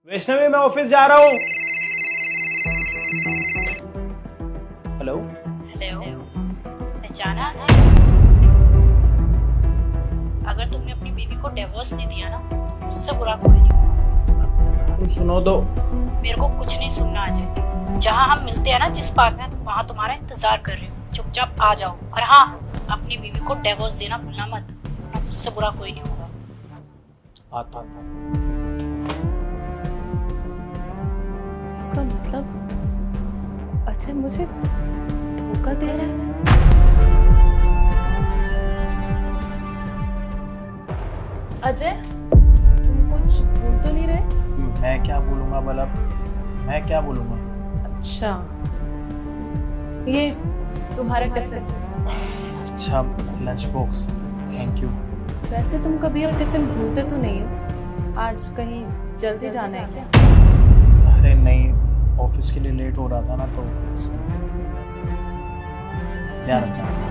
वैष्णवी मैं ऑफिस जा रहा हूँ। हेलो हेलो, पहचाना था? अगर तुमने अपनी बीवी को डिवोर्स दे दिया ना, तो उससे बुरा कोई नहीं होगा। तुम सुनो तो। मेरे को कुछ नहीं सुनना अजय। जहाँ हम मिलते हैं ना जिस पार्क में, वहाँ तुम्हारा इंतजार कर रही हूँ। चुपचाप आ जाओ। और हाँ, अपनी बीवी को डिवोर्स देना भूलना मत, वरना उससे बुरा कोई नहीं होगा। आता इसका मतलब अजय मुझे धोखा दे रहा है। अजय, तुम कुछ भूल तो नहीं रहे? मैं क्या बोलूंगा भला, मैं क्या बोलूंगा। अच्छा, ये तुम्हारा टिफिन। अच्छा, लंच बॉक्स, थैंक यू। वैसे तुम कभी और टिफिन भूलते तो नहीं हो? आज कहीं जल्दी जाना है क्या? अरे नहीं, ऑफिस के लिए लेट हो रहा था ना, तो ध्यान रखना।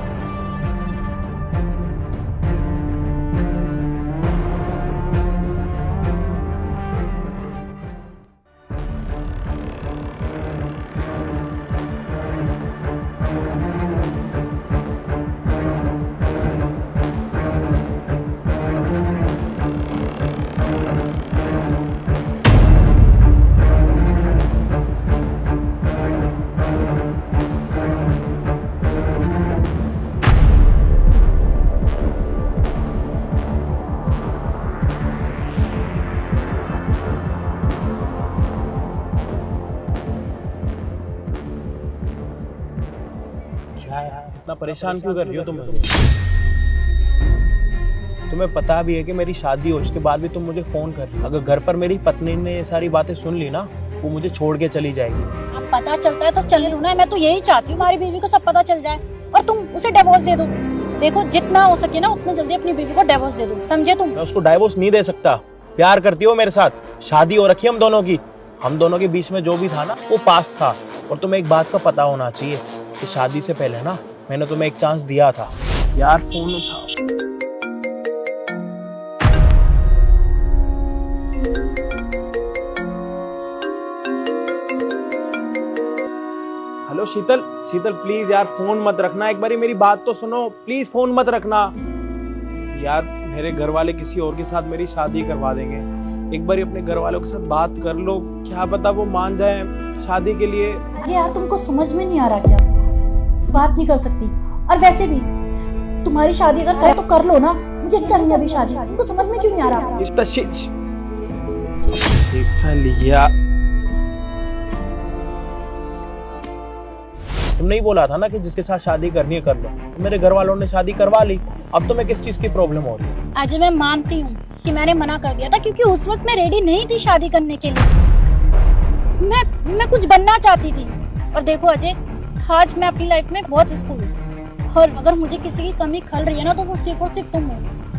क्या है, इतना परेशान क्यों कर रही हो तुम? तुम्हें पता भी है कि मेरी शादी हो, उसके बाद भी तुम मुझे फोन कर रही हो। अगर घर पर मेरी पत्नी ने ये सारी बातें सुन ली ना, वो मुझे छोड़ के चली जाएगी। अब पता चलता है तो चलने दो ना। मैं तो यही चाहती हूँ, हमारी बीवी को सब पता चल जाए और तुम उसे डिवोर्स दे दो। देखो, जितना हो सके ना उतना जल्दी अपनी बीवी को डिवोर्स दे दो, समझे तुम? मैं उसको डाइवोर्स नहीं दे सकता। प्यार करती हो मेरे साथ, शादी हो रखी है हम दोनों की। हम दोनों के बीच में जो भी था ना, वो पास्ट था। और तुम्हें एक बात का पता होना चाहिए कि शादी से पहले ना मैंने तुम्हें एक चांस दिया था। यार फोन उठाओ। हेलो शीतल, शीतल प्लीज यार फोन मत रखना, एक बारी मेरी बात तो सुनो प्लीज, फोन मत रखना यार। मेरे घर वाले किसी और के साथ मेरी शादी करवा देंगे। एक बारी अपने घर वालों के साथ बात कर लो, क्या पता वो मान जाए शादी के लिए। अजय यार, तुमको समझ में नहीं आ रहा क्या? बात नहीं कर सकती। और वैसे भी तुम्हारी शादी अगर करे तो कर लो ना, मुझे नहीं करनी अभी शादी। तुमको समझ में क्यों नहीं आ रहा? शीतल यार, तुमने ही बोला था ना कि जिसके साथ शादी करनी है कर लो। तो मेरे घर वालों ने शादी करवा ली, अब तुम्हें किस चीज की प्रॉब्लम हो रही है? अजय मैं मानती हूँ कि मैंने मना कर दिया था, क्योंकि उस वक्त मैं रेडी नहीं थी शादी करने के लिए। मैं कुछ बनना चाहती थी। और देखो अजय, आज मैं अपनी लाइफ में बहुत सक्सेसफुल हूँ, और अगर मुझे किसी की कमी खल रही है ना, तो वो सिर्फ और सिर्फ तुम हो।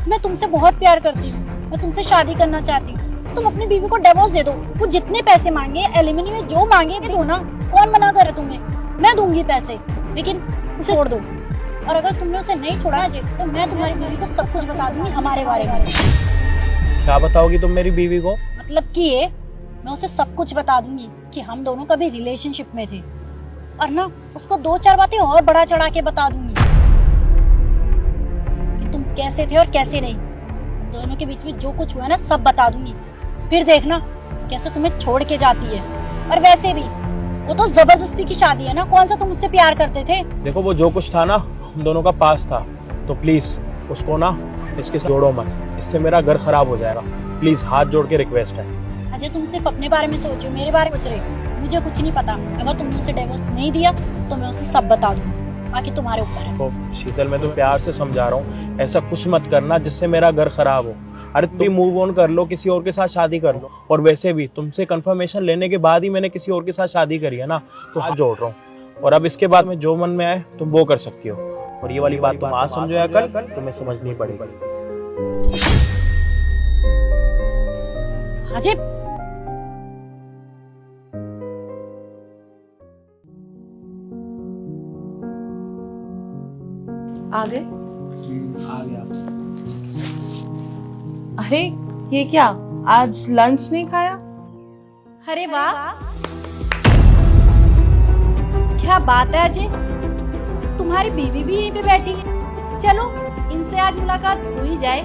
मैं तुमसे बहुत प्यार करती हूँ, मैं तुमसे शादी करना चाहती हूँ। तुम अपनी बीवी को डिवोर्स दे दो। वो जितने पैसे मांगे, एलिमनी में जो मांगे दो ना। कौन मना करे तुम्हें? मैं दूंगी पैसे, लेकिन उसे छोड़ दो। और अगर तुमने उसे नहीं छोड़ा अजय, तो मैं तुम्हारी बीवी को सब कुछ बता दूंगी हमारे बारे में। क्या बताओगी तुम मेरी बीवी को? मतलब कि ये, मैं उसे सब कुछ बता दूंगी कि हम दोनों कभी रिलेशनशिप में थे, और ना उसको 2-4 बातें और बढ़ा चढ़ा के बता दूंगी कि तुम कैसे थे और कैसे नहीं। दोनों के बीच में जो कुछ हुआ है ना, सब बता दूंगी। फिर देखना कैसे तुम्हें छोड़ के जाती है। और वैसे भी वो तो जबरदस्ती की शादी है ना, कौन सा तुम उससे प्यार करते थे? देखो, वो जो कुछ था ना हम दोनों का पास था, तो प्लीज उसको ना इसके साथ जोड़ो मत, इससे मेरा घर खराब हो जाएगा। प्लीज हाथ जोड़ के रिक्वेस्ट है। अजय तुम सिर्फ अपने बारे में सोचो, मेरे बारे में सोच रहे हो। मुझे कुछ नहीं पता। अगर तुमने उसे डिवोर्स नहीं दिया तो मैं उसे सब बता दूंगी, बाकी तुम्हारे ऊपर है। तो शीतल, मैं तो प्यार से समझा रहा हूँ, ऐसा कुछ मत करना जिससे मेरा घर खराब हो। अरे तुम मूव ऑन कर लो, किसी और के साथ शादी कर लो। और वैसे भी तुमसे कंफर्मेशन लेने के बाद ही मैंने किसी और के साथ शादी करी है ना, तो हाथ जोड़ रहा हूँ। और अब इसके बाद में जो मन में आए तुम वो कर सकती हो। और ये वाली बात तुम आज समझो या कल तुम्हें समझनी पड़ेगी। अजय आ गए? आ गया। अरे ये क्या, आज लंच नहीं खाया? अरे वाह, क्या बात है अजय, तुम्हारी बीवी भी यहीं पे बैठी है। चलो इनसे आज मुलाकात हो ही जाए।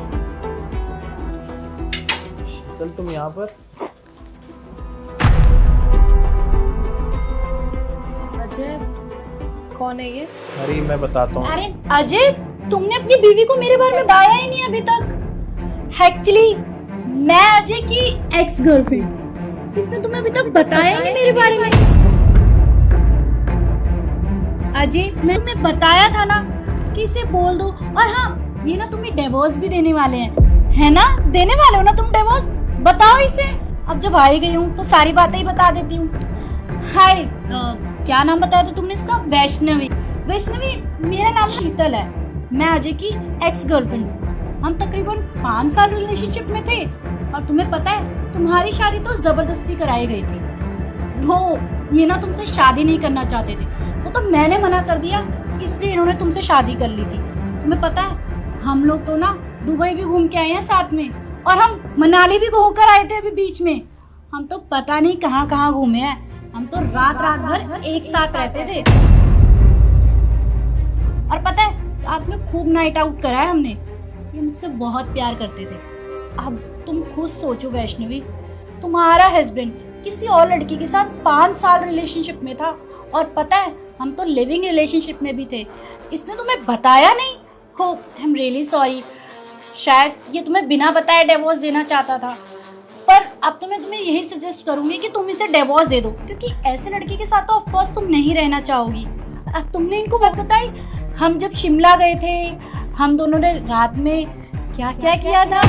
चल तुम यहाँ पर। अजय कौन है ये? अरे मैं बताता हूँ। अरे अजय, तुमने अपनी बीवी को मेरे बारे में बताया ही नहीं अभी तक। एक्चुअली मैं अजय की एक्स गर्लफ्रेंड, इसने तुम्हें अभी तक बताया ही नहीं मेरे बारे में। अजय, मैं तुम्हें बताया था ना कि इसे बोल दो। और हाँ, ये ना तुम्हें डिवोर्स भी देने वाले हैं, है ना? देने वाले हो ना तुम डिवोर्स? बताओ इसे। अब जब आ ही गई हूँ तो सारी बातें ही बता देती हूँ। हाय, क्या नाम बताया था तुमने इसका? वैष्णवी। वैष्णवी, मेरा नाम शीतल है, मैं अजय की एक्स गर्लफ्रेंड। हम तकरीबन 5 साल रिलेशनशिप में थे और तुम्हें पता है तुम्हारी शादी तो जबरदस्ती कराई गई थी। वो ये ना तुमसे शादी नहीं करना चाहते थे, वो तो मैंने मना कर दिया, इसलिए इन्होंने तुमसे शादी कर ली थी। तुम्हें पता है हम लोग तो ना दुबई भी घूम के आए हैं साथ में, और हम मनाली भी होकर आए थे अभी बीच में। हम तो पता नहीं कहाँ कहाँ घूमे हैं, हम तो रात रात भर एक साथ रहते थे। और पता है रात में खूब नाइट आउट करा है हमने। ये मुझसे बहुत प्यार करते थे। अब तुम खुद सोचो वैष्णवी, तुम्हारा हस्बैंड किसी और लड़की के साथ 5 साल रिलेशनशिप में था, और पता है हम तो लिविंग रिलेशनशिप में भी थे। इसने तुम्हें बताया नहीं। हो, आई एम रियली सॉरी। शायद ये तुम्हें बिना बताए डिवोर्स देना चाहता था, पर अब तो मैं तुम्हें यही सजेस्ट करूंगी कि तुम इसे डिवोर्स दे दो, क्योंकि ऐसे लड़की के साथ तो ऑफ कोर्स तुम नहीं रहना चाहोगी। अब तुमने इनको बात बताई, हम जब शिमला गए थे हम दोनों ने रात में क्या क्या किया था।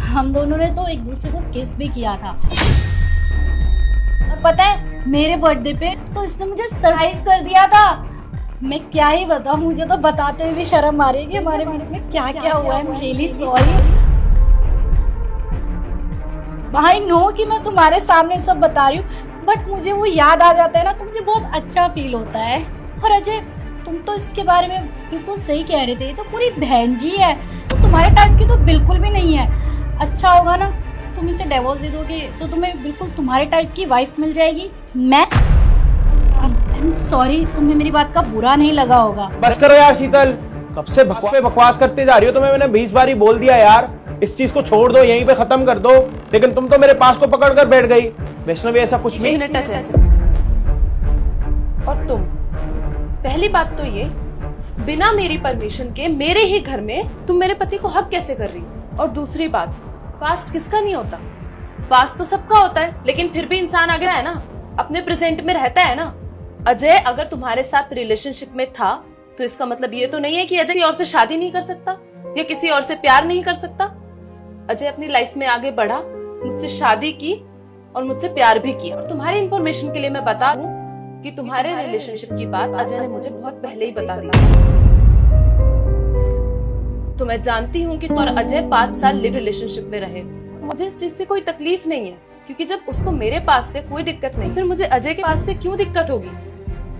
हम दोनों ने तो एक दूसरे को किस भी किया था। और पता है मेरे बर्थडे पे तो इसने मुझे सरप्राइज कर दिया था। मैं क्या ही बताऊं, मुझे तो बताते हुए भी शर्म आ रही है कि हमारे बीच में क्या क्या हुआ है। I am really sorry. भाई नो कि मैं तुम्हारे सामने सब बता रही हूँ, बट मुझे वो याद आ जाता है ना तो मुझे बहुत अच्छा फील होता है। और अजय, तुम तो इसके बारे में बिल्कुल सही कह रहे थे, ये तो पूरी बहन जी है, तो तुम्हारे टाइप की तो बिल्कुल भी नहीं है। अच्छा होगा ना तुम इसे डिवोर्स दे दोगे तो तुम्हें बिल्कुल तुम्हारे टाइप की वाइफ मिल जाएगी। मैं सॉरी, तुम्हें मेरी बात का बुरा नहीं लगा होगा। बस करो यार शीतल, कब से बकवास करते जा रही हो। तुम्हें मैंने 20 बारी बोल दिया यार, इस चीज को छोड़ दो, यहीं पे खत्म कर दो, लेकिन तुम तो मेरे पास को पकड़ कर बैठ गई। वैष्णवी ऐसा कुछ भी। एक मिनट अजय। और तुम, पहली बात तो ये, बिना मेरी परमिशन के मेरे ही घर में तुम मेरे पति को हक कैसे कर रही हो? और दूसरी बात, पास्ट किसका नहीं होता? पास्ट तो सबका होता है, लेकिन फिर भी इंसान आगे है ना, अपने प्रेजेंट में रहता है ना। अजय अगर तुम्हारे साथ रिलेशनशिप में था तो इसका मतलब ये तो नहीं है कि अजय किसी और से शादी नहीं कर सकता या किसी और से प्यार नहीं कर सकता। अजय अपनी लाइफ में आगे बढ़ा, मुझसे शादी की और मुझसे प्यार भी किया। और तुम्हारी इंफॉर्मेशन के लिए मैं बता दूं कि तुम्हारे रिलेशनशिप की बात अजय ने मुझे बहुत पहले ही बता दी। तो मैं जानती हूँ कि तुम और अजय 5 साल लिव रिलेशनशिप में रहे। मुझे इस चीज से कोई तकलीफ नहीं है, क्योंकि जब उसको मेरे पास से कोई दिक्कत नहीं, फिर मुझे अजय के पास से क्यों दिक्कत होगी?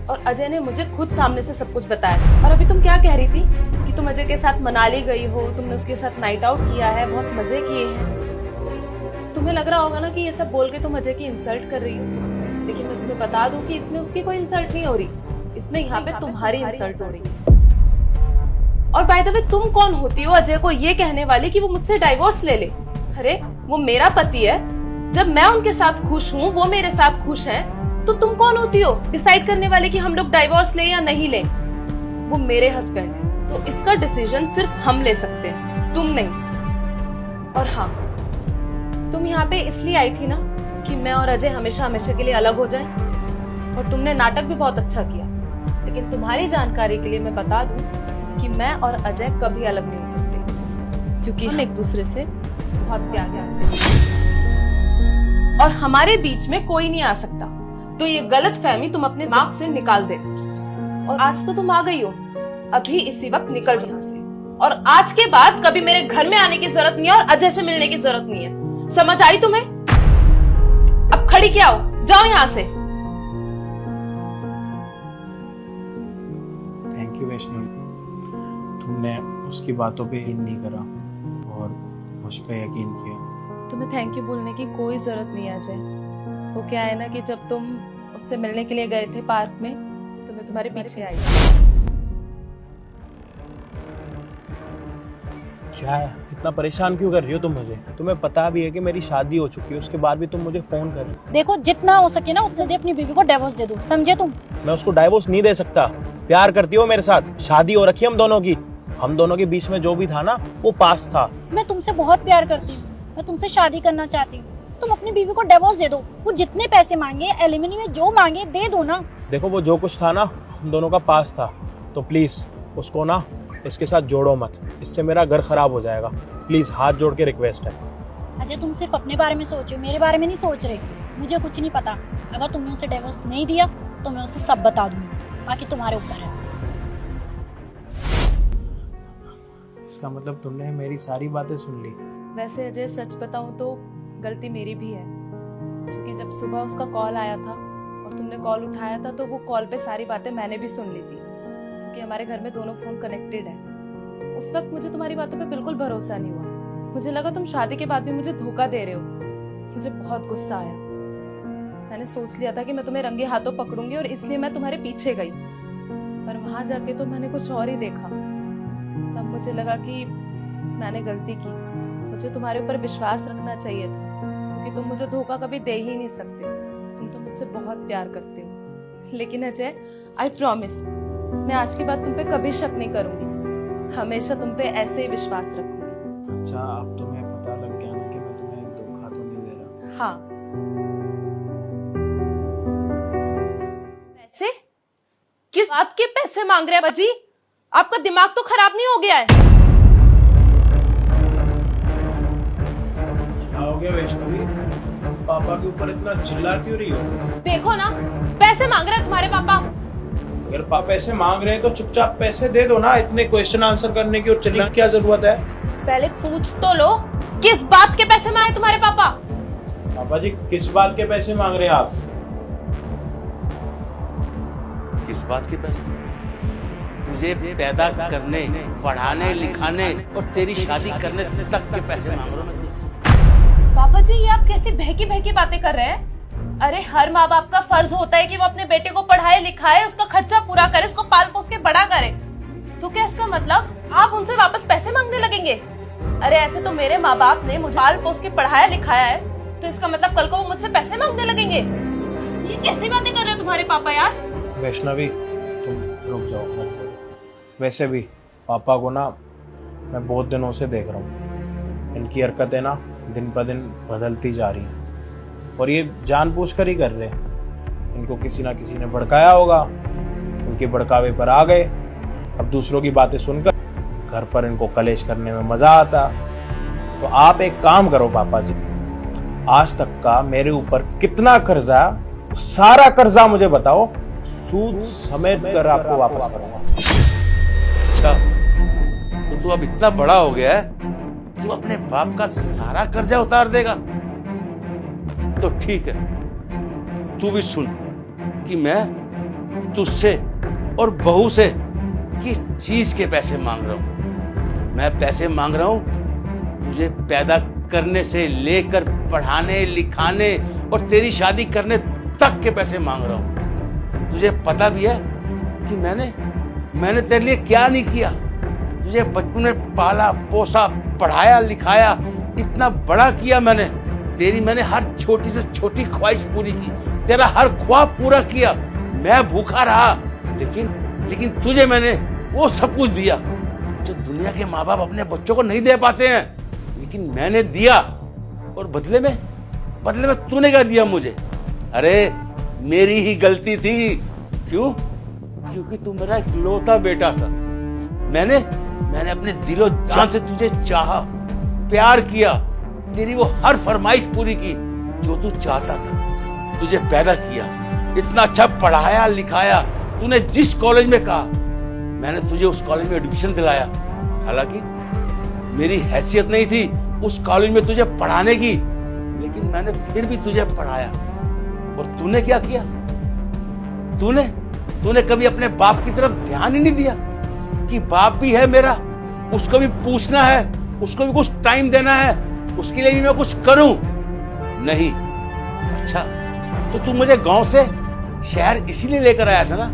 और अजय ने मुझे खुद सामने से सब कुछ बताया। और अभी तुम क्या कह रही थी कि तुम अजय के साथ मनाली गई हो, तुमने उसके साथ नाइट आउट किया है, बहुत मजे किए हैं। तुम्हें लग रहा होगा ना कि ये सब बोल के तुम अजय की इंसल्ट कर रही हो, लेकिन मैं तुम्हें बता दूं कि इसमें उसकी कोई इंसल्ट नहीं हो रही, इसमें यहाँ पे तुम्हारी इंसल्ट हो रही है। और बाय द वे, तुम कौन होती हो अजय को ये कहने वाली कि वो मुझसे डाइवोर्स ले ले? अरे वो मेरा पति है, जब मैं उनके साथ खुश हूँ, वो मेरे साथ खुश हैं, तो तुम कौन होती हो डिसाइड करने वाले कि हम लोग डाइवोर्स लें या नहीं लें? वो मेरे हस्बैंड है, तो इसका डिसीजन सिर्फ हम ले सकते हैं, तुम नहीं। और हाँ, तुम यहाँ पे इसलिए आई थी ना कि मैं और अजय हमेशा हमेशा के लिए अलग हो जाएं, और तुमने नाटक भी बहुत अच्छा किया। लेकिन तुम्हारी जानकारी के लिए मैं बता दूं कि मैं और अजय कभी अलग नहीं हो सकते, क्योंकि हम एक दूसरे से बहुत प्यार करते हैं और हमारे बीच में कोई नहीं आ सकता। तो ये गलत फहमी तुम अपने दिमाग से निकाल दे। और आज तो तुम आ गई हो, अभी इसी वक्त निकल जाओ यहाँ से। और आज के बाद कभी मेरे घर में आने की जरूरत नहीं है और अजय से मिलने की जरूरत नहीं है। समझ आई तुम्हें? अब खड़ी क्या हो, जाओ यहाँ से। थैंक यू वैष्णवी, तुमने उसकी बातों पे यकीन नहीं करा और मुझ पे यकीन किया। तुम्हें थैंक यू बोलने की कोई जरूरत नहीं है अजय। वो क्या है ना कि जब तुम उससे मिलने के लिए गए थे पार्क में तो मैं तुम्हारे पीछे आई। क्या है, इतना परेशान क्यों कर रही हो तुम मुझे? तुम्हें पता भी है कि मेरी शादी हो चुकी है, उसके बाद भी तुम मुझे फोन कर रही हो। देखो जितना हो सके ना उतना दे अपनी बीवी को डिवोर्स दे दो, समझे तुम? मैं उसको डाइवोर्स नहीं दे सकता। प्यार करती हो मेरे साथ, शादी हो रखी है हम दोनों की। हम दोनों के बीच में जो भी था ना वो पास्ट था। मैं तुमसे बहुत प्यार करती हूँ, मैं तुमसे शादी करना चाहती हूँ। तुम अपनी बीवी को डिवोर्स दे दो। वो जितने पैसे मांगे, एलिमनी में जो मांगे दे दो ना। देखो वो जो कुछ था ना हम दोनों का पास्ट था, तो प्लीज उसको ना इसके साथ जोड़ो मत, इससे मेरा घर खराब हो जाएगा। प्लीज हाथ जोड़ के रिक्वेस्ट है। अजय तुम सिर्फ अपने बारे में सोचो, मेरे बारे में नहीं सोच रहे। मुझे कुछ नहीं पता। अगर तुमने उसे डिवोर्स नहीं दिया तो मैं उसे सब बता दूंगी, बाकी तुम्हारे ऊपर है। इसका मतलब तुमने मेरी सारी बातें सुन ली? वैसे अजय सच बताऊं तो गलती मेरी भी है, क्योंकि जब सुबह उसका कॉल आया था और तुमने कॉल उठाया था तो वो कॉल पे सारी बातें मैंने भी सुन ली थी, क्योंकि हमारे घर में दोनों फोन कनेक्टेड है। उस वक्त मुझे तुम्हारी बातों पे बिल्कुल भरोसा नहीं हुआ। मुझे लगा तुम शादी के बाद भी मुझे धोखा दे रहे हो। मुझे बहुत गुस्सा आया। मैंने सोच लिया था कि मैं तुम्हें रंगे हाथों पकड़ूंगी और इसलिए मैं तुम्हारे पीछे गई, पर वहां जाके तो मैंने कुछ और ही देखा। तब मुझे लगा कि मैंने गलती की। मुझे तुम्हारे ऊपर विश्वास रखना चाहिए था, क्योंकि तुम मुझे धोखा कभी दे ही नहीं सकते। तुम तो मुझसे बहुत प्यार करते हो। लेकिन अजय आई प्रॉमिस, मैं आज के बाद तुम पे कभी शक नहीं करूंगी। हमेशा तुम पे ऐसे ही विश्वास रखूंगी। अच्छा अब तुम्हें पता लग गया ना कि मैं तुम्हें धोखा तो नहीं दे रहा? हाँ। पैसे? किस बात के पैसे मांग रहे हैं बाजी? आपका दिमाग तो खराब नहीं हो गया है? क्या हो गया वैष्णवी? पापा के ऊपर इतना चिल्ला क्यों रही हो? देखो ना, पैसे मांग रहे हैं तुम्हारे पापा। अगर पापा पैसे मांग रहे हैं तो चुपचाप पैसे दे दो ना। इतने क्वेश्चन आंसर करने की और चिल्लाने की क्या जरूरत है? पहले पूछ तो लो, किस बात के पैसे मांगे तुम्हारे पापा? पापा जी किस बात के पैसे मांग रहे हैं आप? किस बात के पैसे? तुझे पैदा करने, पढ़ाने, लिखाने और तेरी शादी करने तक के पैसे मांग रहा हूं मैं तुझसे। पापा जी ये आप कैसी बहकी बातें कर रहे हैं? अरे हर माँ बाप का फर्ज होता है कि वो अपने बेटे को पढ़ाए लिखाए, उसका खर्चा पूरा करे, उसको पाल पोस के बड़ा करे। तो क्या इसका मतलब आप उनसे वापस पैसे मांगने लगेंगे? अरे ऐसे तो मेरे माँ बाप ने मुझे पाल पोस के पढ़ाया लिखाया है, तो इसका मतलब कल को वो मुझसे पैसे मांगने लगेंगे? ये कैसी बातें कर रहे हो तुम्हारे पापा यार? वैष्णवी तुम रुक जाओ मत बोलो। वैसे भी पापा को ना मैं बहुत दिनों से देख रहा हूँ, इनकी हरकतें ना दिन पर दिन बदलती जा रही हैं और ये जानबूझकर ही कर रहे हैं। इनको किसी ना किसी ने भड़काया होगा, उनके भड़कावे पर आ गए। अब दूसरों की बातें सुनकर घर पर इनको कलेश करने में मजा आता। तो आप एक काम करो पापा जी, आज तक का मेरे ऊपर कितना कर्जा, सारा कर्जा मुझे बताओ, सूद समेत कर आपको वापस करूंगा। अच्छा तो तू अब इतना बड़ा हो गया है, तू अपने बाप का सारा कर्जा उतार देगा? तो ठीक है, तू भी सुन कि मैं तुझसे और बहू से किस चीज के पैसे मांग रहा हूं। मैं पैसे मांग रहा हूं तुझे पैदा करने से लेकर पढ़ाने लिखाने और तेरी शादी करने तक के पैसे मांग रहा हूं। तुझे पता भी है कि मैंने तेरे लिए क्या नहीं किया? तुझे बचपन में पाला पोसा, पढ़ाया लिखाया, इतना बड़ा किया मैंने। तेरी मैंने हर छोटी से छोटी ख्वाहिश पूरी की, तेरा हर ख्वाब पूरा किया। मैं भूखा रहा, लेकिन तुझे मैंने वो सब कुछ दिया जो दुनिया के माँ बाप अपने बच्चों को नहीं दे पाते हैं, लेकिन मैंने दिया। और बदले में तूने क्या दिया मुझे? अरे मेरी ही गलती थी। क्यों? क्योंकि तू मेरा इकलौता बेटा था। मैंने अपने दिलो जान से तुझे चाहा, प्यार किया, तेरी वो हर फरमाइश पूरी की जो तू चाहता था। तुझे पैदा किया, इतना अच्छा पढ़ाया लिखाया, तूने जिस कॉलेज में कहा मैंने तुझे उस कॉलेज में एडमिशन दिलाया। हालांकि मेरी हैसियत नहीं थी उस कॉलेज में तुझे पढ़ाने की, लेकिन मैंने फिर भी तुझे पढ़ाया। और तूने क्या किया? तूने कभी अपने बाप की तरफ ध्यान ही नहीं दिया कि बाप भी है मेरा, उसको भी पूछना है, उसको भी कुछ टाइम देना है, उसके लिए भी मैं कुछ करूं? नहीं। अच्छा, तो तू मुझे गांव से शहर इसीलिए लेकर आया था ना?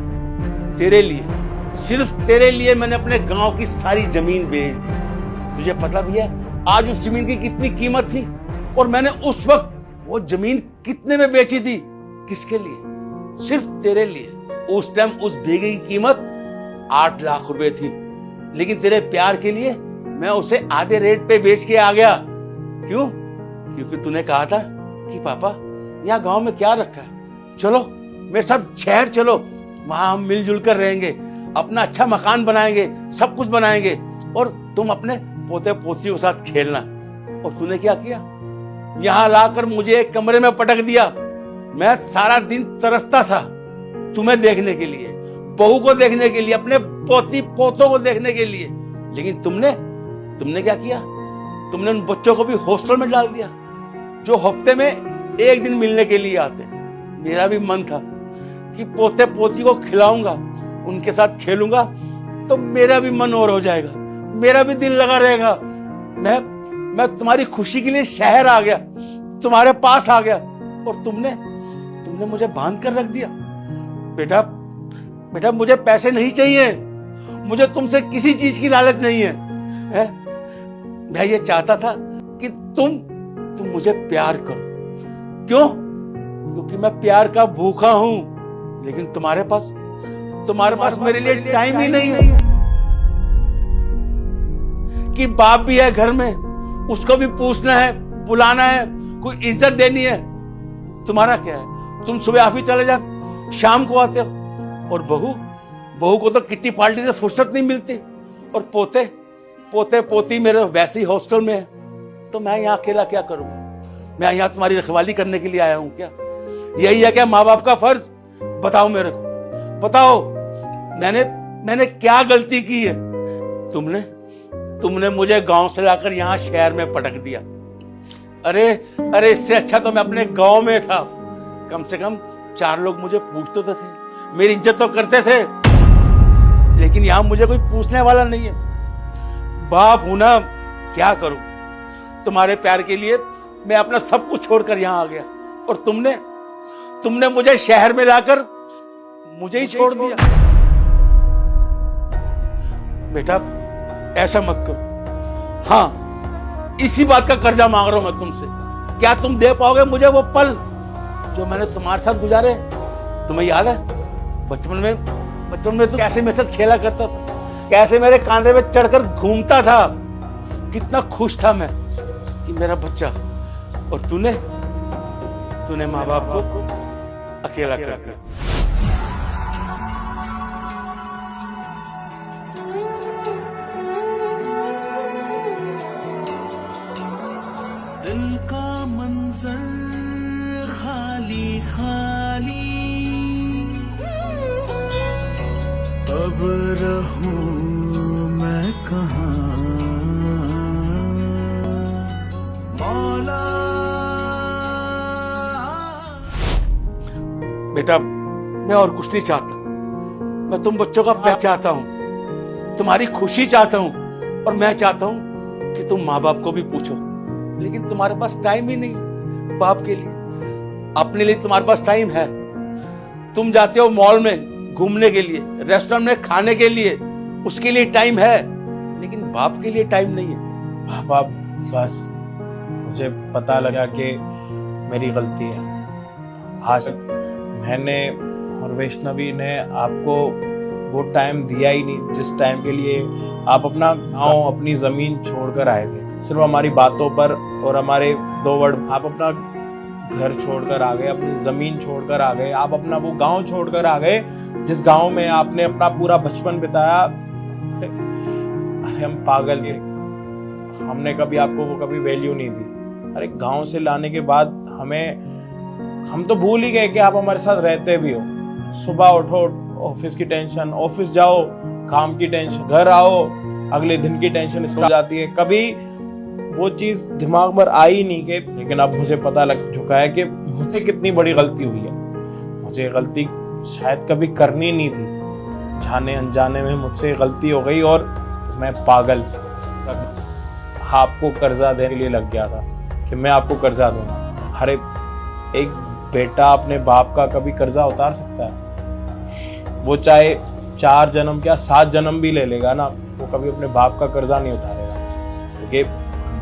तेरे लिए, सिर्फ तेरे लिए मैंने अपने गांव की सारी जमीन बेच दी। तुझे पता भी है आज उस जमीन की कितनी कीमत थी? और मैंने उस वक्त वो जमीन कितने में बेची थी? किसके लिए? सिर्फ तेरे लिए। उस टाइम उस भीगे की कीमत 8 लाख रुपए थी, लेकिन तेरे प्यार के लिए मैं उसे आधे रेट पे बेच के आ गया। क्यों? क्योंकि तूने कहा था कि पापा यहाँ गांव में क्या रखा है, चलो मेरे साथ शहर चलो, वहां हम मिलजुल कर रहेंगे, अपना अच्छा मकान बनाएंगे, सब कुछ बनाएंगे, और तुम अपने पोते पोतियों के साथ खेलना। और तूने क्या किया? यहाँ लाकर मुझे एक कमरे में पटक दिया। मैं सारा दिन तरसता था तुम्हें देखने के लिए, बहू को देखने के लिए, अपने पोती पोतों को देखने के लिए, लेकिन तुमने क्या किया? तुमने उन बच्चों को भी हॉस्टल में डाल दिया जो हफ्ते में एक दिन मिलने के लिए आते। मेरा भी मन था कि पोते पोती को खिलाऊंगा, उनके साथ खेलूंगा, तो मेरा भी मन और हो जाएगा, मेरा भी दिल लगा रहेगा। मैं तुम्हारी खुशी के लिए शहर आ गया, तुम्हारे पास आ गया, और तुमने मुझे बांध कर रख दिया। बेटा मुझे पैसे नहीं चाहिए, मुझे तुमसे किसी चीज की लालच नहीं है? मैं ये चाहता था कि तुम मुझे प्यार करो। क्यों? क्योंकि मैं प्यार का भूखा हूं, लेकिन तुम्हारे पास मेरे लिए टाइम ही नहीं है। कि बाप भी है घर में, उसको भी पूछना है, बुलाना है, कोई इज्जत देनी है। तुम्हारा क्या है? तुम सुबह ऑफिस चले जाते, शाम को आते हो, और बहू को तो किट्टी पार्टी से फुर्सत नहीं मिलती, और पोते पोती मेरे वैसे ही हॉस्टल में है, तो मैं यहाँ अकेला क्या करूं? मैं यहाँ तुम्हारी रखवाली करने के लिए आया हूं क्या? यही है क्या माँ बाप का फर्ज? बताओ मेरे को, बताओ मैंने क्या गलती की है? तुमने मुझे गांव से लाकर यहाँ शहर में पटक दिया। अरे इससे अच्छा तो मैं अपने गांव में था, कम से कम 4 लोग मुझे पूछते तो थे, मेरी इज्जत तो करते थे, लेकिन यहाँ मुझे कोई पूछने वाला नहीं है। बाप हूं ना, क्या करूं? तुम्हारे प्यार के लिए मैं अपना सब कुछ छोड़कर यहाँ आ गया, और तुमने मुझे शहर में लाकर मुझे ही छोड़ दिया। बेटा ऐसा मत करो। हाँ, इसी बात का कर्जा मांग रहा हूं मैं तुमसे। क्या तुम दे पाओगे मुझे वो पल जो मैंने तुम्हारे साथ गुजारे? तुम्हें याद है बचपन में तो कैसे मेरे साथ खेला करता था, कैसे मेरे कांधे पे चढ़कर घूमता था, कितना खुश था मैं कि मेरा बच्चा, और तूने माँ बाप को अकेला कर दिया। दिल का मंजर खाली खाली, अब रहूं मैं कहाँ मौला। बेटा मैं और कुछ नहीं चाहता, मैं तुम बच्चों का प्यार चाहता हूं, तुम्हारी खुशी चाहता हूं, और मैं चाहता हूं कि तुम माँ बाप को भी पूछो, लेकिन तुम्हारे पास टाइम ही नहीं बाप के लिए। अपने लिए तुम्हारे पास टाइम है, तुम जाते हो मॉल में घूमने के लिए, रेस्टोरेंट में खाने के लिए, उसके लिए टाइम है, लेकिन बाप के लिए टाइम नहीं है। पापा बस मुझे पता लगा कि मेरी गलती है। आज मैंने और वैष्णवी ने आपको वो टाइम दिया ही नहीं जिस टाइम के लिए आप अपना गांव, अपनी जमीन छोड़कर आए थे। सिर्फ हमारी बातों पर और हमारे 2 वर्ड, आप अपना घर छोड़कर आ गए, अपनी जमीन छोड़कर आ गए, आप अपना वो गांव छोड़कर आ गए जिस गांव में आपने अपना पूरा बचपन बिताया। अरे हम पागल थे, हमने कभी आपको वो कभी वैल्यू नहीं दी। अरे गांव से लाने के बाद हम तो भूल ही गए कि आप हमारे साथ रहते भी हो। सुबह उठो, ऑफिस की टेंशन, ऑफिस जाओ, काम की टेंशन, घर आओ, अगले दिन की टेंशन हो जाती है। कभी वो चीज दिमाग पर आई नहीं कि, लेकिन अब मुझे पता लग चुका है कि मुझसे कितनी बड़ी गलती हुई है। मुझे गलती शायद कभी करनी नहीं थी, जाने अनजाने में मुझसे गलती हो गई और मैं पागल। आपको कर्जा देने के लिए लग गया था कि मैं आपको कर्जा दूंगा। अरे एक बेटा अपने बाप का कभी कर्जा उतार सकता है? वो चाहे 4 जन्म क्या 7 जन्म भी ले लेगा ना, वो कभी अपने बाप का कर्जा नहीं उतारेगा। क्योंकि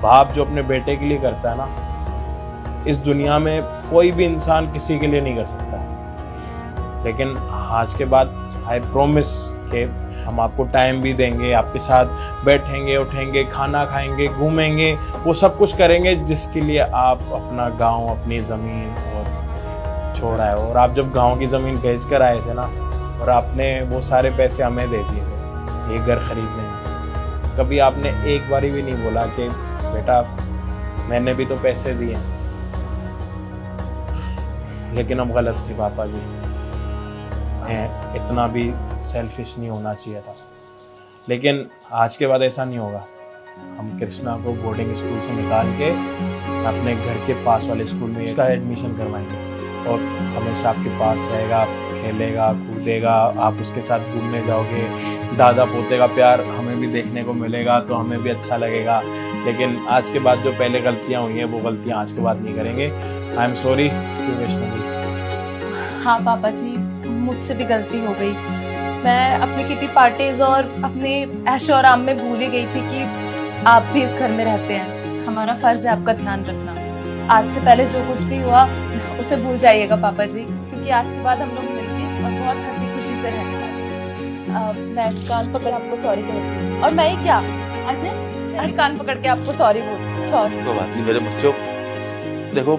बाप जो अपने बेटे के लिए करता है ना, इस दुनिया में कोई भी इंसान किसी के लिए नहीं कर सकता। लेकिन आज के बाद आई प्रॉमिस कि हम आपको टाइम भी देंगे, आपके साथ बैठेंगे, उठेंगे, खाना खाएंगे, घूमेंगे, वो सब कुछ करेंगे जिसके लिए आप अपना गांव, अपनी ज़मीन और छोड़ आए हो। और आप जब गांव की ज़मीन बेच कर आए थे ना, और आपने वो सारे पैसे हमें दे दिए थे ये घर खरीदने में, कभी आपने एक बारी भी नहीं बोला कि बेटा मैंने भी तो पैसे दिए। लेकिन अब गलत थी पापा जी, इतना भी सेल्फिश नहीं होना चाहिए था। लेकिन आज के बाद ऐसा नहीं होगा। हम कृष्णा को बोर्डिंग स्कूल से निकाल के अपने घर के पास वाले स्कूल में इसका एडमिशन करवाएंगे और हमेशा आपके पास रहेगा, खेलेगा, कूदेगा, आप उसके साथ घूमने जाओगे, दादा पोते का प्यार हमें भी देखने को मिलेगा तो हमें भी अच्छा लगेगा। लेकिन आज के बाद जो पहले गलतियाँ हुई हैं वो गलतियाँ आज के बाद नहीं करेंगे। I am sorry Vaishnavi. हाँ पापा जी, मुझसे भी गलती हो गई। मैं अपनी किटी पार्टीज और अपने ऐशो आराम में भूल ही गई थी कि आप भी इस घर में रहते हैं। हमारा फर्ज है आपका ध्यान रखना। आज से पहले जो कुछ भी हुआ उसे भूल जाइएगा पापा जी, क्योंकि आज के बाद हम लोग मिलके और बहुत हंसी खुशी से रहने वाले। मैं कान पकड़ आपको सॉरी कहती हूँ। और मैं ही क्या अजय, कान पकड़ के आपको सॉरी बोलती। सॉरी। कोई बात नहीं मेरे बच्चों, देखो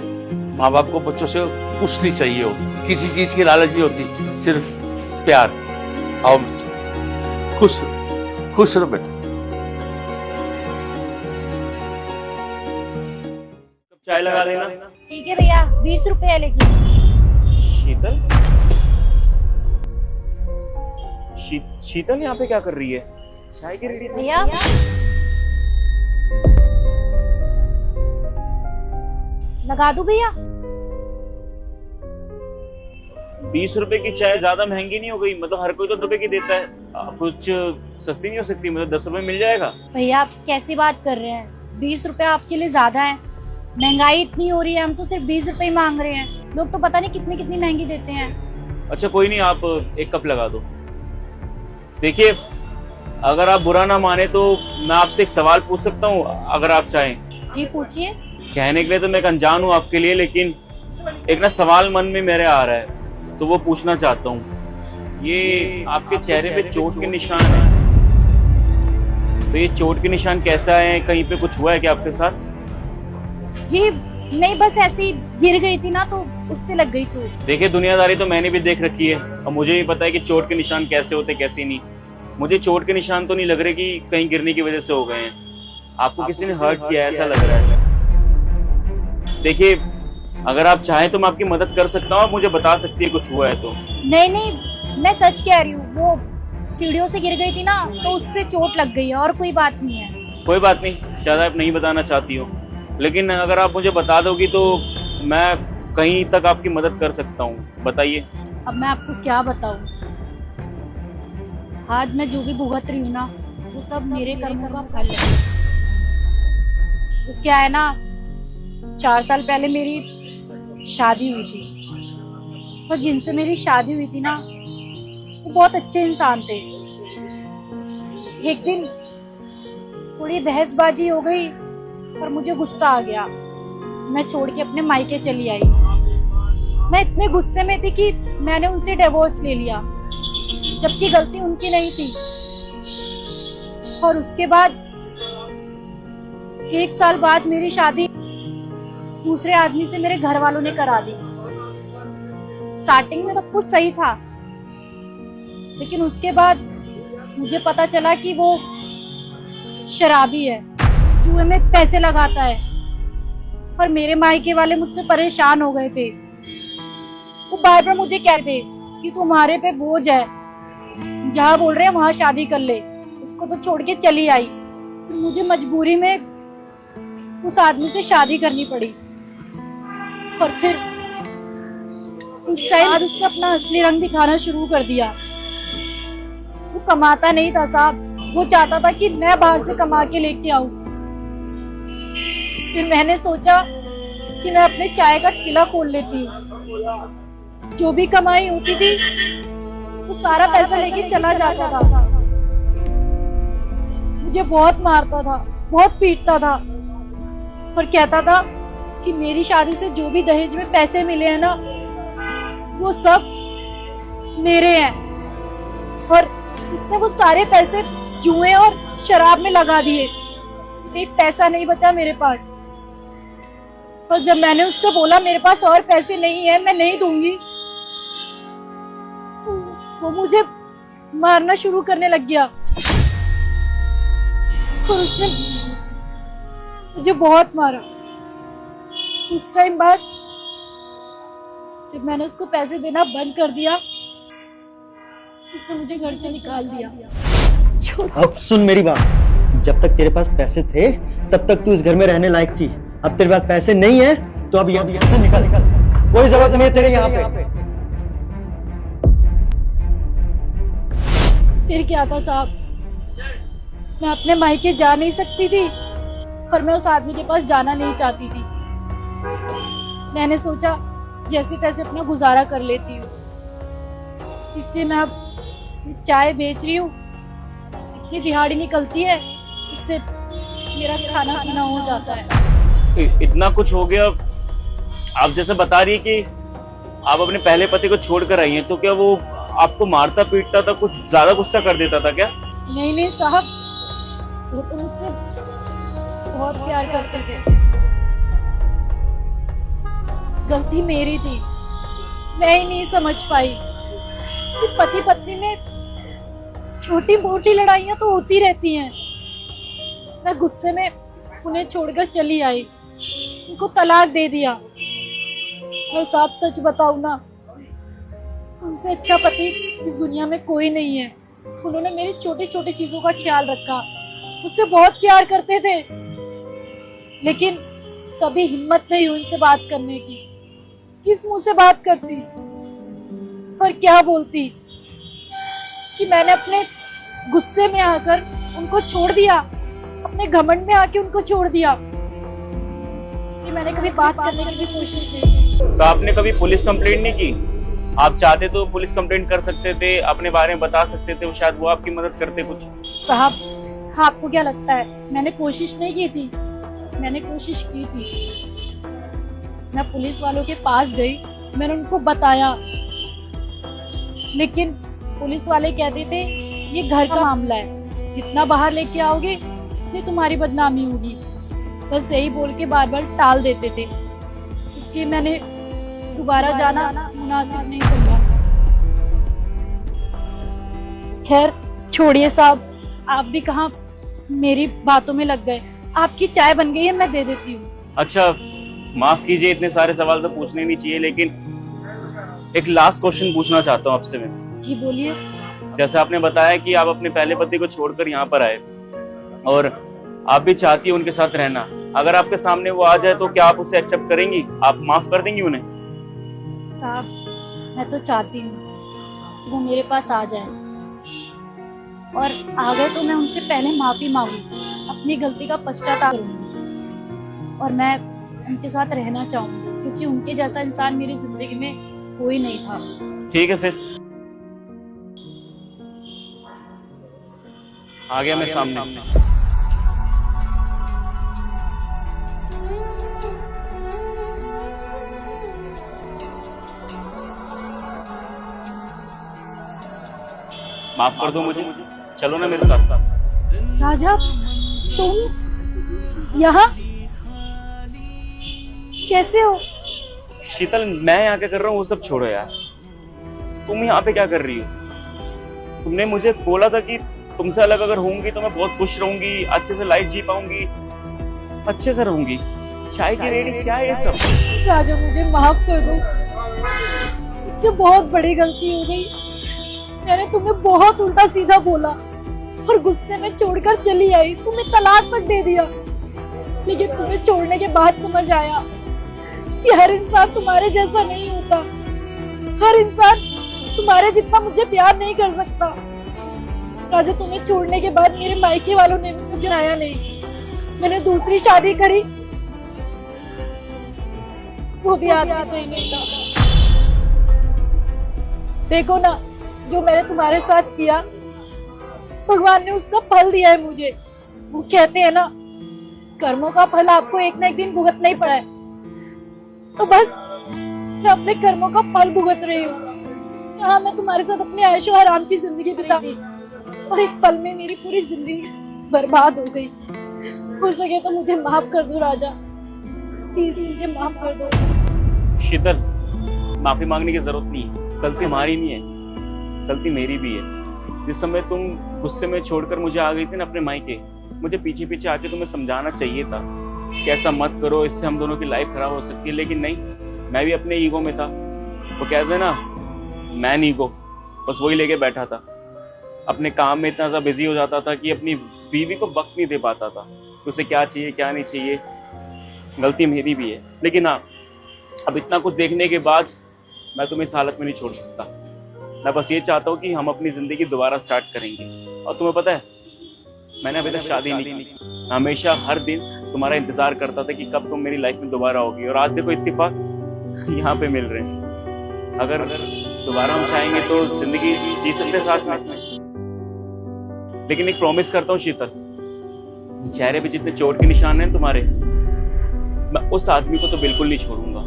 माँ बाप को बच्चों से कुछ नहीं चाहिए हो, किसी चीज की लालच नहीं होती, सिर्फ प्यार। आओ खुश खुश रहो बेटा। चाय लगा देना। ठीक है भैया, 20 रुपए लेगी। शीतल, शीतल यहाँ पे क्या कर रही है? चाय की रेडी भैया लगा दूं भैया? 20 रुपए की चाय ज्यादा महंगी नहीं हो गई? मतलब हर कोई तो 10 रुपए की देता है, कुछ सस्ती नहीं हो सकती? मतलब 10 रुपए मिल जाएगा? भैया आप कैसी बात कर रहे हैं? 20 रुपए आपके लिए ज्यादा है। महंगाई इतनी हो रही है, हम तो सिर्फ 20 रुपए ही मांग रहे हैं। लोग तो पता नहीं कितनी कितनी महंगी देते हैं। अच्छा कोई नहीं, आप 1 कप लगा दो। देखिए अगर आप बुरा ना माने तो मैं आपसे एक सवाल पूछ सकता हूँ अगर आप चाहें? जी पूछिए। कहने के लिए तो मैं एक अनजान हूँ आपके लिए, लेकिन एक ना सवाल मन में मेरे आ रहा है तो वो पूछना चाहता हूँ। ये आपके चेहरे पे चोट के निशान है, तो ये चोट के निशान कैसा है? कहीं पे कुछ हुआ है क्या आपके साथ? जी नहीं, बस ऐसे ही गिर गई थी ना तो उससे लग गई चोट। देखिए दुनियादारी तो मैंने भी देख रखी है और मुझे भी पता है कि चोट के निशान कैसे होते कैसे नहीं। मुझे चोट के निशान तो नहीं लग रहे कि कहीं गिरने की वजह से हो गए हैं। आपको किसी ने हर्ट किया ऐसा लग रहा है। देखिए अगर आप चाहें तो मैं आपकी मदद कर सकता हूँ, आप मुझे बता सकती है कुछ हुआ है तो। नहीं नहीं, मैं सच कह रही हूँ। वो सीढ़ियों से गिर गई थी ना तो उससे चोट लग गई है, और कोई बात नहीं है। कोई बात नहीं, शायद आप नहीं बताना चाहती हो, लेकिन अगर आप मुझे बता दोगी तो मैं कहीं तक आपकी मदद कर सकता हूँ। बताइए। अब मैं आपको क्या बताऊँ? आज मैं जो भी भुगत रही हूँ ना वो सब मेरे कर्मों का फल है। तो क्या है ना, 4 साल पहले मेरी शादी हुई थी और जिनसे मेरी शादी हुई थी ना वो बहुत अच्छे इंसान थे। एक दिन थोड़ी बहसबाजी हो गई और मुझे गुस्सा आ गया। मैं छोड़ के अपने मायके चली आई। मैं इतने गुस्से में थी कि मैंने उनसे डिवोर्स ले लिया, जबकि गलती उनकी नहीं थी। और उसके बाद 1 साल बाद मेरी शादी दूसरे आदमी से मेरे घर वालों ने करा दी। स्टार्टिंग में सब कुछ सही था, लेकिन उसके बाद मुझे पता चला कि वो शराबी है, जुए में पैसे लगाता है। और मेरे मायके वाले मुझसे परेशान हो गए थे। वो बार बार मुझे कहते कि तुम्हारे पे बोझ है, जहाँ बोल रहे हैं वहां शादी कर ले। उसको तो छोड़ के चली आई, तो मुझे मजबूरी में उस आदमी से शादी करनी पड़ी। और फिर उस टाइम उसने अपना असली रंग दिखाना शुरू कर दिया। वो कमाता नहीं था साहब, वो चाहता था कि मैं बाहर से कमा के लेके आऊं। फिर मैंने सोचा कि मैं अपने चाय का ठेला खोल लेती हूँ। जो भी कमाई होती थी वो सारा पैसा लेके चला जाता था। मुझे बहुत मारता था, बहुत पीटता था और कहता था कि मेरी शादी से जो भी दहेज में पैसे मिले हैं ना वो सब मेरे हैं, और उसने वो सारे पैसे जुए और शराब में लगा दिए। एक पैसा नहीं बचा मेरे पास। और जब मैंने उससे बोला मेरे पास और पैसे नहीं है, मैं नहीं दूंगी, वो मुझे मारना शुरू करने लग गया। और उसने मुझे बहुत मारा। उस टाइम बाद जब मैंने उसको पैसे देना बंद कर दिया, उसने मुझे घर से निकाल दिया। अब सुन मेरी बात, जब तक तेरे पास पैसे थे तब तक तू इस घर में रहने लायक थी। अब तेरे पास पैसे नहीं है तो अब यहाँ से निकल। कोई जरूरत नहीं है तेरे यहाँ पे। फिर क्या था साहब, मैं अपने मायके जा नहीं सकती थी और मैं उस आदमी के पास जाना नहीं चाहती थी। मैंने सोचा जैसे तैसे अपना गुजारा कर लेती हूँ, इसलिए मैं अब चाय बेच रही हूँ। इतनी दिहाड़ी निकलती है, इससे मेरा खाना पीना हो जाता है। इतना कुछ हो गया। आप जैसे बता रही है कि आप अपने पहले पति को छोड़कर आई हैं, तो क्या वो आपको मारता पीटता था, कुछ ज्यादा गुस्सा कर देता था क्या? नहीं साहब, वो तो मुझसे बहुत प्यार करते थे। गलती मेरी थी, मैं ही नहीं समझ पाई कि पति पत्नी में छोटी मोटी लड़ाइयां तो होती रहती हैं। मैं गुस्से में उन्हें छोड़कर चली आई, उनको तलाक दे दिया। और साहब सच बताऊं ना, उनसे अच्छा पति इस दुनिया में कोई नहीं है। उन्होंने मेरी छोटी छोटी चीजों का ख्याल रखा, मुझसे बहुत प्यार करते थे, लेकिन कभी हिम्मत नहीं हुई उनसे बात करने की। किस मुंह से बात करती और क्या बोलती कि मैंने अपने गुस्से में आकर उनको छोड़ दिया, अपने घमंड में आके उनको छोड़ दिया। इसलिए मैंने कभी बात करने की भी कोशिश नहीं की। तो आपने कभी पुलिस कंप्लेंट नहीं की? आप चाहते तो पुलिस कंप्लेंट कर सकते थे, अपने बारे में बता सकते थे, शायद वो आपकी मदद करते कुछ। साहब आपको क्या लगता है मैंने कोशिश नहीं की थी? मैंने कोशिश की थी। मैं पुलिस वालों के पास गई, मैंने उनको बताया, लेकिन पुलिस वाले कहते थे ये घर का मामला है, जितना बाहर लेके आओगे उतनी तुम्हारी बदनामी होगी। बस यही बोल के बार बार टाल देते थे। इसलिए मैंने दोबारा जाना मुनासिब नहीं समझा। खैर छोड़िए साहब, आप भी कहाँ मेरी बातों में लग गए। आपकी चाय बन गई है, मैं दे देती हूँ। अच्छा माफ कीजिए, इतने सारे सवाल तो पूछने नहीं चाहिए, लेकिन एक लास्ट क्वेश्चन पूछना चाहता हूँ आपसे मैं। जी बोलिए। जैसे आपने बताया कि आप अपने पहले पति को छोड़कर यहाँ पर आए और आप भी चाहती हैं उनके साथ रहना। अगर आपके सामने वो आ जाए तो क्या आप उसे एक्सेप्ट करेंगी? आप माफ कर देंगी उन्हें? साहब मैं तो चाहती हूँ कि वो मेरे पास आ जाए, और आ गए तो मैं उनसे पहले माफी मांगू, अपनी गलती का पश्चाताप करूंगी, और मैं उनके साथ रहना चाहूंगी, क्योंकि उनके जैसा इंसान मेरी जिंदगी में कोई नहीं था। ठीक है, फिर आ गया मैं सामने। माफ कर दो मुझे, चलो ना मेरे साथ। राजा तुम यहाँ कैसे हो? शीतल मैं यहाँ क्या कर रहा हूँ वो सब छोड़ो यार, तुम यहाँ पे क्या कर रही हो? तुमने मुझे बोला था कि तुमसे अलग अगर होंगी तो मैं बहुत खुश रहूंगी, अच्छे से लाइफ जी पाऊंगी, अच्छे से रहूंगी। चाय की रेडी क्या है ये सब? राजा मुझे माफ कर दो, मुझसे बहुत बड़ी गलती हो गई। मैंने तुम्हें बहुत उल्टा सीधा बोला और गुस्से में छोड़कर चली आई, तुम्हें तलाक तक दे दिया। लेकिन तुम्हें छोड़ने के बाद समझ आया कि हर इंसान तुम्हारे जैसा नहीं होता, हर इंसान तुम्हारे जितना मुझे प्यार नहीं कर सकता। राजा तुम्हें छोड़ने के बाद मेरे मायके वालों ने मुझे आया नहीं, मैंने दूसरी शादी करी वो भी आदमी सही नहीं था। देखो ना, जो मैंने तुम्हारे साथ किया, भगवान ने उसका फल दिया है मुझे। वो कहते हैं ना, कर्मों का फल आपको एक ना एक दिन भुगतना ही पड़ा है। तो बस मैं अपने कर्मों का फल भुगत रही हूँ। यहाँ मैं तुम्हारे साथ अपने ऐशो आराम की जिंदगी बिता रही, और एक पल में मेरी पूरी जिंदगी बर्बाद हो गई। हो सके तो मुझे माफ कर दो राजा, प्लीज मुझे माफ कर दो। शीतल, माफी मांगने की जरूरत नहीं है। गलती हमारी नहीं है, गलती मेरी भी है। जिस समय तुम गुस्से में छोड़कर मुझे आ गई थी ना अपने मायके, मुझे पीछे पीछे आके तुम्हें समझाना चाहिए था कि ऐसा मत करो, इससे हम दोनों की लाइफ खराब हो सकती है। लेकिन नहीं, मैं भी अपने ईगो में था। वो कहते हैं ना, मैन ईगो, बस वही लेके बैठा था। अपने काम में इतना सा बिजी हो जाता था कि अपनी बीवी को वक्त नहीं दे पाता था, उसे क्या चाहिए क्या नहीं चाहिए। गलती मेरी भी है, लेकिन हाँ, अब इतना कुछ देखने के बाद मैं तुम्हें इस हालत में नहीं छोड़ सकता। मैं बस ये चाहता हूँ कि हम अपनी जिंदगी दोबारा स्टार्ट करेंगे। और तुम्हें पता है, मैंने अभी तक शादी नहीं की। मैं हमेशा हर दिन तुम्हारा इंतजार करता था कि कब तुम मेरी लाइफ में दोबारा होगी, और आज देखो इत्तेफाक यहाँ पे मिल रहे हैं। अगर दोबारा हम चाहेंगे तो जिंदगी जी सकते साथ में। लेकिन एक प्रॉमिस करता हूँ शीतल, चेहरे पे जितने चोट के निशान हैं तुम्हारे, मैं उस आदमी को तो बिल्कुल नहीं छोड़ूंगा।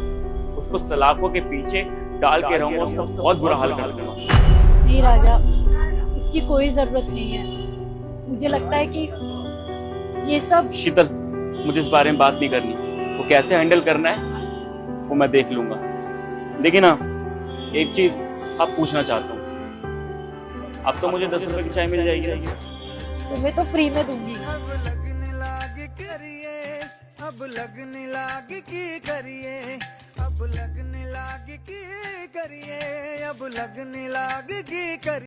उसको सलाखों के पीछे डाल के रहूंगा, उसका बहुत बुरा हाल कर दूंगा। नहीं राजा, इसकी कोई जरूरत नहीं है। मुझे लगता है कि ये सब शीतल, मुझे इस बारे में बात नहीं करनी। वो कैसे हैंडल करना है वो मैं देख लूंगा। लेकिन हाँ, एक चीज आप पूछना चाहता हूँ। अब तो मुझे 10 रुपए की चाय मिल जाएगी। तुम्हें तो फ्री में दूंगी। अब लगने लागे करिए, अब लगने लागे की करिए, अब लगने लागे की करिए, अब लगने लागे की करिए।